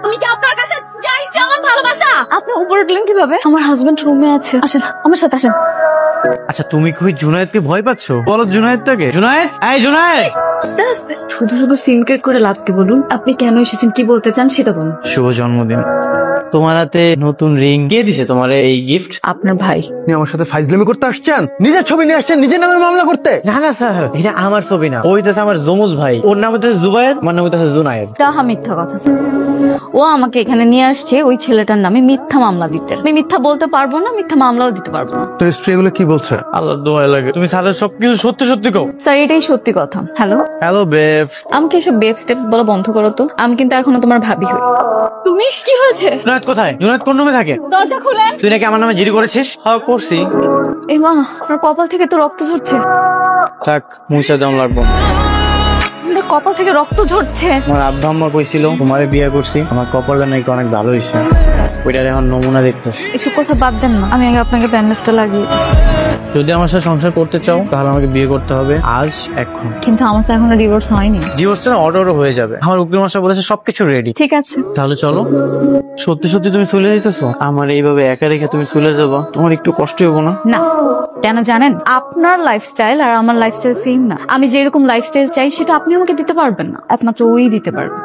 আমি কি আপনার কাছে চাইছি আমার ভালোবাসা? আপনি উপরে উঠলেন কিভাবে? আমার হাজবেন্ড রুমে আছে, আসেন আমার সাথে আসেন। আচ্ছা তুমি কি ওই জুনায়েদকে ভয় পাচ্ছ? বলো জুনায়েদটাকে। জুনায়েদ, এই জুনায়েদ। শুধু শুধু সিনক্রেট করে লাভ কি? বলুন আপনি কেন এসেছেন, কি বলতে চান সেটা বলুন। শুভ জন্মদিন। তোমার হাতে নতুন রিং কে দিছে তোমার এই গিফট? আপনার ভাই। আপনি আমার সাথে ফাইজলামি করতে আসছেন? নিজের ছবি নিয়ে আসছেন নিজের নামে মামলা করতে? না না স্যার, এটা আমার ছবি না, ওই তো আমার জমজ ভাই। ওর নাম হচ্ছে জুবায়েদ, আমার নাম হচ্ছে জুনায়েদ। তাহা মিথ্যা কথা স্যার। ও আমাকে এখানে নিয়ে আসছে ওই ছেলেটার নামে মিথ্যা মামলা দিতে। আমি মিথ্যা বলতে পারবো না, মিথ্যা মামলাও দিতে পারবো না। তোর স্ত্রী এগুলো কি বলছে? আল্লাহর দোয়া লাগে তুমি স্যারের সবকিছু সত্যি সত্যি কও। স্যার এটাই সত্যি কথা। Hello hello babes. আমাকে এসব বেব স্টেপস বলা বন্ধ করো তো। আমি কিন্তু এখনো তোমার ভাবি হই। তুমি কি হয়েছে? জুনায়েদ কোথায়? জুনায়েদ কোন রুমে থাকে? দরজা খুলেন। তুই নাকি আমার নামে জিডি করেছিস? হ্যাঁ করছি। এ মা, আপনার কপাল থেকে তো রক্ত ঝরছে। থাক, মুইসা দাম লাগবো। আপনার কপাল থেকে রক্ত ঝরছে। আমার আব্বা আম্মা কইছিল তোমারে বিয়ে করছি, আমার কপালটা নাকি অনেক ভালো হয়েছে। ওইটার এখন নমুনা দেখতেছি। এসব কথা বাদ দেন না, আমি আগে আপনাকে ব্যান্ডেজটা লাগিয়ে দিই। যদি আমার সাথে সংসার করতে চাও তাহলে আমাকে বিয়ে করতে হবে আজ, এখন। কিন্তু আমার তো এখনো ডিভোর্স হয়নি। ডিভোর্সটা অর্ডার হয়ে যাবে। আমার উকিল মশাই বলেছে সবকিছু রেডি। ঠিক আছে তাহলে চলো। সত্যি সত্যি তুমি চলে যেতেছো? আমার এইভাবে একা রেখে তুমি চলে যাবো, তোমার একটু কষ্ট হবো না? না, কেন জানেন? আপনার লাইফস্টাইল আর আমার লাইফস্টাইল সেম না। আমি যেরকম লাইফস্টাইল চাই সেটা আপনি আমাকে দিতে পারবেন না, একমাত্র ওই দিতে পারবে।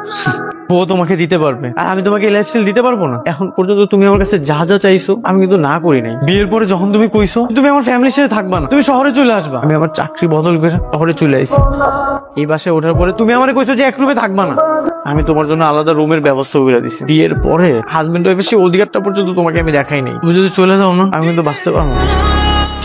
ও তোমাকে দিতে পারবে আর আমি তোমাকে লাইফস্টাইল দিতে পারবো না? এখন পর্যন্ত তুমি আমার কাছে যা যা চাইছো আমি কিন্তু না করি নাই। বিয়ের পরে যখন তুমি কইছো তুমি আমার ফ্যামিলির সাথে থাকবা না, তুমি শহরে চলে আসবা, আমি আমার চাকরি বদল করে শহরে চলে আইছি। এই বাসায় ওঠার পরে তুমি আমারে কইছো যে এক রুমে থাকবা না, আমি তোমার জন্য আলাদা রুমের ব্যবস্থা করে দিছি। বিয়ের পরে হাজবেন্ড ওয়াইফের সেই অধিকারটা পর্যন্ত তোমাকে আমি দেখাই নাই। তুমি যদি চলে যাও না আমি কিন্তু বাঁচতে পারবো না।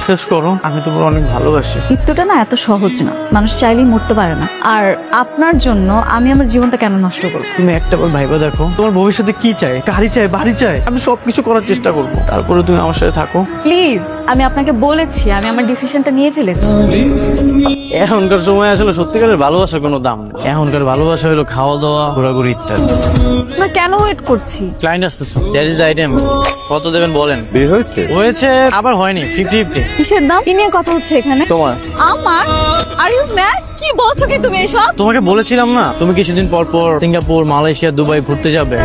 শেষ করো, আমি তোমার অনেক ভালোবাসি। মৃত্যুটা না এত সহজ না, মানুষ চাইলেই মরতে পারে না। আর আপনার জন্য আমি আমার জীবনটা কেন নষ্ট করবো? তুমি একটা বার ভাইবা দেখো তোমার ভবিষ্যতে কি চাই, গাড়ি চাই, বাড়ি চাই, আমি সবকিছু করার চেষ্টা করবো, তারপরে তুমি আমার সাথে থাকো প্লিজ। আমি আপনাকে বলেছি আমি আমার ডিসিশনটা নিয়ে ফেলেছি। এখনকার সময় আসলে সত্যিকারের ভালোবাসার কোনো দাম নেই। এখনকার ভালোবাসা হলো খাওয়া দাওয়া, ঘোরাঘুরি ইত্যাদি। না কেন ওয়েট করছি? ক্লায়েন্ট আসতেছে, দ্যাট ইজ দ্য আইটেম। কত দেবেন বলেন? বিয়ে হয়েছে? হয়েছে আবার হয়নি, 50-50। কিসের দাম? কি নিয়ে কথা হচ্ছে এখানে? তোমার। আমার? Are you mad? কি বলছো কি তুমি এসব? তোমাকে বলেছিলাম না তুমি কিছুদিন পর পর সিঙ্গাপুর, মালয়েশিয়া, দুবাই ঘুরতে যাবে।